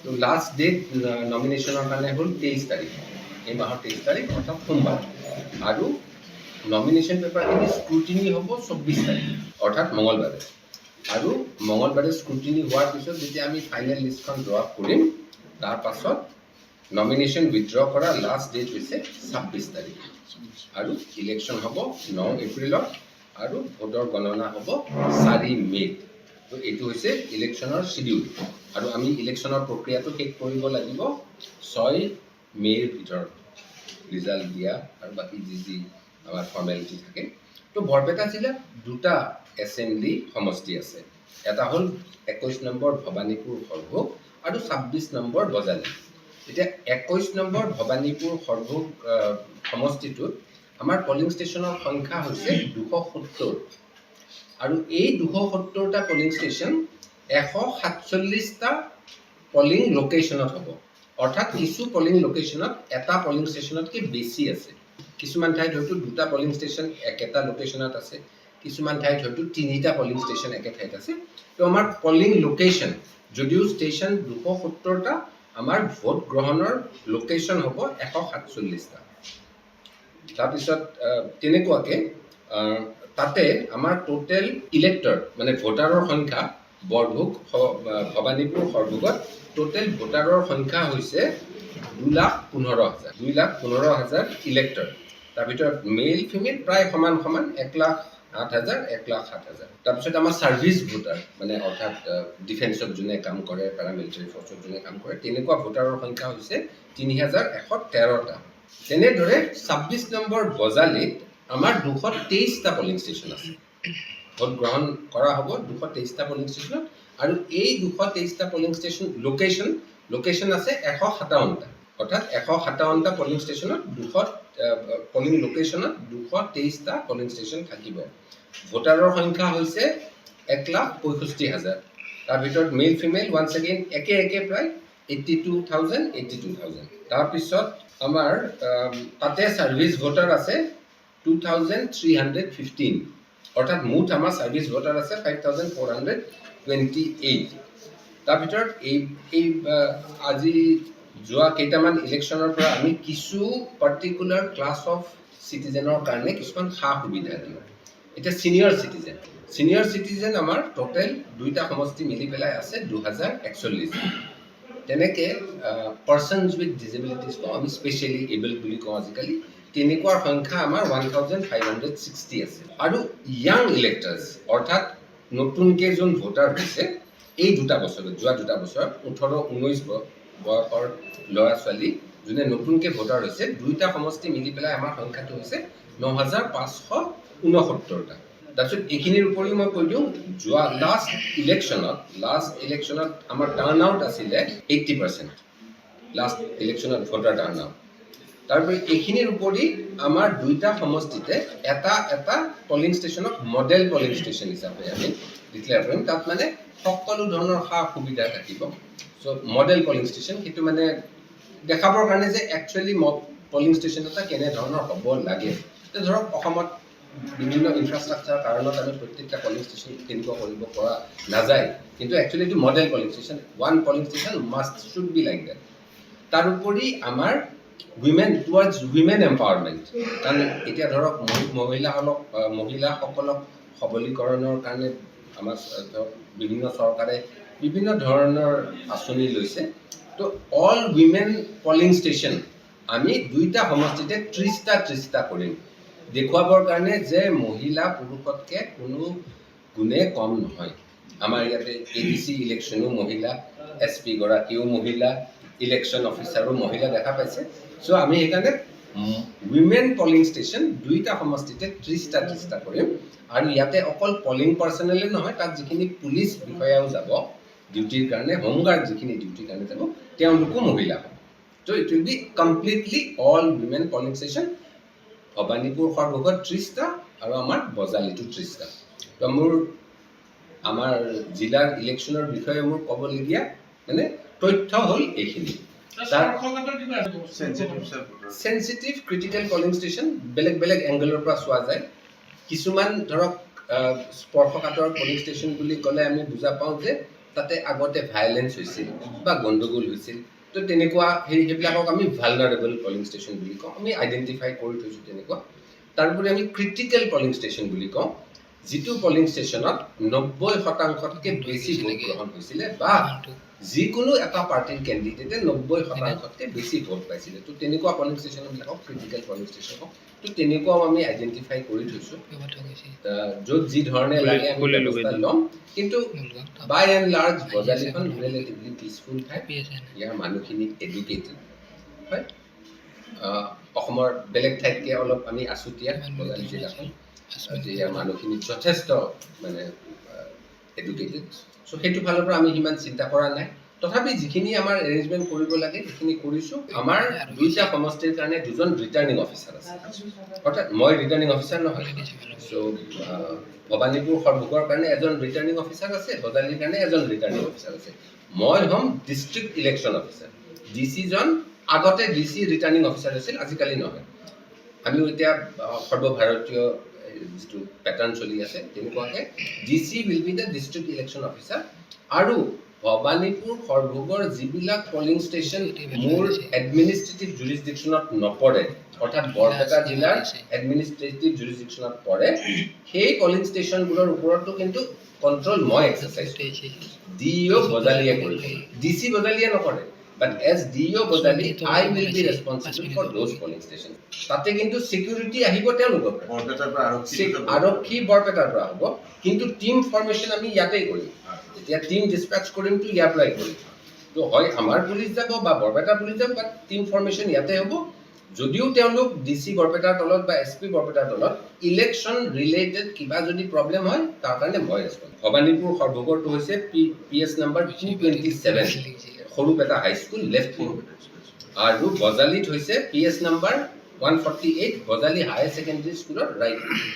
তো last date নমিনেশ্যনৰ কাৰণে হ'ল 23 তাৰিখ, এই মাহৰ 23 তাৰিখ অৰ্থাৎ সোমবাৰ। আৰু নমিনেশ্যন পেপাৰখিনি স্ক্ৰুটিনি হ'ব 24 তাৰিখ অৰ্থাৎ মঙলবাৰে। আৰু মঙলবাৰে স্ক্ৰুটিনি হোৱাৰ পিছত যেতিয়া আমি ফাইনেল লিষ্টখন ড্ৰ আপ কৰিম, তাৰ পাছত নমিনেশ্যন উইথড্ৰ কৰা লাষ্ট ডেট হৈছে 26 তাৰিখ। আৰু ইলেকশ্যন হ'ব 9 এপ্ৰিলত আৰু ভোটৰ গণনা হ'ব 4 মে'ত। তো এইটো হৈছে ইলেকশ্যনৰ শিডিউল। আৰু আমি ইলেকশ্যনৰ প্ৰক্ৰিয়াটো শেষ কৰিব লাগিব 6 মে'ৰ ভিতৰত, ৰিজাল্ট দিয়া আৰু বাকী যি আমাৰ ফৰ্মেলিটি থাকে। তো বৰপেটা জিলাত দুটা এছেম্বলি সমষ্টি আছে, এটা হ'ল 21 নম্বৰ ভবানীপুৰ সৰভোগ আৰু 26 নম্বৰ বজালী। এতিয়া 21 নম্বৰ ভবানীপুৰ সৰভোগ সমষ্টিটোত আমাৰ পলিং ষ্টেচনৰ সংখ্যা হৈছে 270। আৰু এই 270টা পলিং ষ্টেচন 147টা পলিং লোকেশ্যনত হ'ব। অৰ্থাৎ কিছু পলিং লোকেশ্যনত এটা পলিং ষ্টেচনতকৈ বেছি আছে। কিছুমান ঠাইত হয়তো দুটা পলিং ষ্টেচন একেটা লোকেশ্যনত আছে, কিছুমান ঠাইত হয়তো 3টা পলিং ষ্টেচন একে ঠাইত আছে। তো আমাৰ পলিং লোকেশ্যন যদিও ষ্টেচন 270টা, আমাৰ ভোট গ্ৰহণৰ লোকেশ্যন হ'ব 147টা। তাৰপিছত তেনেকুৱাকৈ তাতে আমাৰ টোটেল ইলেক্টৰ মানে ভোটাৰৰ সংখ্যা ভবানীপুৰ সৰভোগত টোটেল ভোটাৰৰ সংখ্যা হৈছে 2,15,000 ইলেক্টৰ। তাৰ ভিতৰত মেল ফিমেল প্ৰায় সমান 1,08,000, 1,07,000। তাৰপিছত আমাৰ ছাৰ্ভিচ ভোটাৰ মানে অৰ্থাৎ ডিফেন্সত যোনে কাম কৰে, পেৰামিলিটাৰী ফ'ৰ্চত যোনে কাম কৰে, তেনেকুৱা ভোটাৰৰ সংখ্যা হৈছে 3,113টা। তেনেদৰে 26 নম্বৰ বজালীত আমাৰ 223টা পলিং ষ্টেচন আছে। ভোট গ্ৰহণ কৰা হ'ব 223টা পলিং ষ্টেচনত। আৰু এই 223টা পলিং ষ্টেচন লোকেশ্যন আছে 157টা। অৰ্থাৎ 157টা পলিং ষ্টেচনত পলিং লোকেশ্যনত 223টা পলিং ষ্টেচন থাকিব। ভোটাৰৰ সংখ্যা হৈছে 1,65,000। তাৰ ভিতৰত মেল ফিমেল ওৱান্স এগেইন একে প্ৰায় 82,000। তাৰপিছত আমাৰ তাতে ছাৰ্ভিচ ভোটাৰ আছে 2,315। অৰ্থাৎ মুঠ আমাৰ ছাৰ্ভিচ ভোটাৰ আছে 5,428। তাৰ ভিতৰত এই আজি যোৱা কেইটামান ইলেকশ্যনৰ পৰা আমি কিছু পাৰ্টিকুলাৰ ক্লাছ অফ চিটিজেনৰ কাৰণে কিছুমান সা সুবিধা দিওঁ। এতিয়া ছিনিয়ৰ চিটিজেন আমাৰ টোটেল দুইটা সমষ্টি মিলি পেলাই আছে 2,041। তেনেকৈ পাৰ্চনছ উইথ ডিজেবিলিটিজ কওঁ আমি, স্পেচিয়েলি এবল বুলি কওঁ আজিকালি, তেনেকুৱাৰ সংখ্যা আমাৰ 1,560 আছে। আৰু য়াং ইলেক্টাৰ্ছ অৰ্থাৎ নতুনকৈ যোন ভোটাৰ হৈছে এই যোৱা দুটা বছৰত 18-19 বয়সৰ ল'ৰা ছোৱালী যোনে নতুনকৈ ভোটাৰ হৈছে, দুইটা সমষ্টি মিলি পেলাই আমাৰ সংখ্যাটো হৈছে 9,569টা। তাৰপিছত এইখিনিৰ উপৰিও মই কৈ দিওঁ, যোৱা লাষ্ট ইলেকশ্যনত আমাৰ টাৰ্ণ আউট আছিলে 80%। লাষ্ট ইলেকশ্যনত ভোটাৰ টাৰ্ণ আউট। তাৰোপৰি এইখিনিৰ উপৰি আমাৰ দুইটা সমষ্টিতে এটা পলিং ষ্টেচনক মডেল পলিং ষ্টেচন হিচাপে আমি ডিক্লেয়াৰ কৰিম। তাত মানে সকলো ধৰণৰ সা সুবিধা থাকিব। চ' মডেল পলিং ষ্টেচন সেইটো মানে দেখাবৰ কাৰণে যে একচুৱেলি পলিং ষ্টেচন এটা কেনেধৰণৰ হ'ব লাগে। ধৰক অসমত বিভিন্ন ইনফ্ৰাষ্ট্ৰাকচাৰ কাৰণত আমি প্ৰত্যেকটা পলিং ষ্টেচন তেনেকুৱা কৰিব পৰা নাযায়, কিন্তু একচুৱেলি এইটো model polling station, one polling station should be like that. তাৰোপৰি আমাৰ উইমেন এম্পাৱাৰমেণ্ট, কাৰণ এতিয়া ধৰক মহিলাসকলক সবলীকৰণৰ কাৰণে আমাৰ বিভিন্ন চৰকাৰে বিভিন্ন ধৰণৰ আঁচনি লৈছে। তো অল উইমেন পলিং ষ্টেচন আমি দুইটা সমষ্টিতে 30টা কৰিম, দেখুৱাবৰ কাৰণে যে মহিলা পুৰুষতকৈ কোনো গুণে কম নহয়। আমাৰ ইয়াতে ADC ইলেকশ্যনো মহিলা, SP গৰাকীও মহিলা, ইলেকশ্যন অফিচাৰো মহিলা দেখা পাইছে। চ' আমি সেইকাৰণে উইমেন পলিং ষ্টেচন দুইটা সমষ্টিতে 30টা কৰিম। আৰু ইয়াতে অকল পলিং পাৰ্চনেলে নহয়, তাত যিখিনি পুলিচ বিষয়াও যাব ডিউটিৰ কাৰণে, হোমগাৰ্ড যিখিনি ডিউটিৰ কাৰণে যাব, তেওঁলোকো মহিলা হ'ব। ত' it will be completely all women polling station. Bhabanipur সৰভোগত 30টা আৰু আমাৰ বজালীটো 30টা। তো আমাৰ জিলাৰ ইলেকশ্যনৰ বিষয়ে মোৰ ক'বলগীয়া মানে তথ্য হ'ল এইখিনি। চেনচিটিভ ক্ৰিটিকেল পলিং ষ্টেচন বেলেগ এংগেলৰ পৰা চোৱা যায়। কিছুমান ধৰক স্পৰ্শকাতৰ পলিং ষ্টেচন বুলি ক'লে আমি বুজা পাওঁ যে তাতে আগতে ভায়োলেন্স হৈছিল বা গণ্ডগোল হৈছিল, তো তেনেকুৱা সেইবিলাকক আমি ভালনাৰেবল পলিং ষ্টেচন বুলি কওঁ, আমি আইডেণ্টিফাই কৰি থৈছোঁ তেনেকুৱা। তাৰোপৰি আমি ক্ৰিটিকেল পলিং ষ্টেচন বুলি কওঁ, যিটো পলিং ষ্টেচনত 90%তকৈ বেছি ভোট গ্ৰহণ হৈছিলে বা যিকোনো এটা পাৰ্টিৰ কেণ্ডিডেটে 90%তকৈ বেছি ভোট পাইছিলে, তো তেনেকুৱা পলিং ষ্টেচনবিলাকক ক্ৰিটিকেল পলিং ষ্টেচন হওক। তো তেনেকুৱাও আমি আইডেণ্টিফাই কৰি থৈছোঁ, য'ত যি ধৰণে লাগে আমি ব্যৱস্থা ল'ম। কিন্তু বাই এণ্ড লাৰ্জ বজালীখন ৰিলেটিভলি পিচফুল ঠাই, ইয়াৰ মানুহখিনি এডুকেটেড হয়। অসমৰ বেলেগ ঠাইতকৈ অলপ আমি আছুতীয়া বজালী জিলাখন, ইয়াৰ মানুহখিনি যথেষ্ট মানে এডুকেটেড। চ' সেইটো ফালৰ পৰা আমি সিমান চিন্তা কৰা নাই। তথাপি যিখিনি আমাৰ এৰেঞ্জমেণ্ট কৰিব লাগে সেইখিনি কৰিছোঁ। আমাৰ 2টা সমষ্টিৰ কাৰণে 2জন ৰিটাৰ্ণিং অফিচাৰ আছে, অৰ্থাৎ মই ৰিটাৰ্ণিং অফিচাৰ নহয়। চ' ভবানীপুৰ সৰভোগৰ কাৰণে এজন ৰিটাৰ্ণিং অফিচাৰ আছে, বজালীৰ কাৰণে এজন ৰিটাৰ্ণিং অফিচাৰ আছে। মই হ'ম ডিষ্ট্ৰিক্ট ইলেকশ্যন অফিচাৰ। ডিচিজন আগতে ডিচি ৰিটাৰ্ণিং অফিচাৰ আছিল, আজিকালি নহয়। আমিও এতিয়া সৰ্বভাৰতীয় যিটো পেটাৰ্ণ চলি আছে তেনেকুৱাকৈ DC will be the district election officer. আৰু ভবানীপুৰ সৰভোগৰ যিবিলাক পলিং ষ্টেচন মোৰ এডমিনিষ্ট্ৰেটিভ জুৰিছডিকশ্যনত নপৰে, অৰ্থাৎ বৰপেটা জিলাৰ এডমিনিষ্ট্ৰেটিভ জুৰিছডিকশ্যনত পৰে, সেই পলিং ষ্টেচনবোৰৰ ওপৰতো কিন্তু কণ্ট্ৰল মই এক্সাৰচাইজ কৰিছোঁ। DEO বজালীয়ে কৰিব, DC বজালীয়ে নকৰে। But as DEO Bajali, I will be responsible for those polling stations. তাতে কিন্তু সিকিউৰিটি আহিব তেওঁলোকৰ পৰা, আৰক্ষী বৰপেটাৰ পৰা হ'ব, কিন্তু টিম ফৰ্মেশ্যন আমি ইয়াতেই কৰিম। এতিয়া টিম ডিছপেচ কৰিম তো ইয়াৰ পৰাই কৰিম, তো হয় আমাৰ পুলিচ যাব বা বৰপেটা পুলিচ যাব, বাট টিম ফৰ্মেশ্যন ইয়াতে হ'ব। যদিও তেওঁলোক DC বৰপেটাৰ তলত বা SP বৰপেটাৰ তলত ইলেকশ্যন ৰিলেটেড কিবা যদি প্ৰব্লেম হয় তাৰ কাৰণে মই ৰেছপন্স। ভবানীপুৰ সৰভোগৰটো হৈছে PS number 227 Sarupeta high school left wing, আৰু বজালীত হৈছে PS number 148 Bajali higher secondary স্কুলৰ ৰাইট উইং।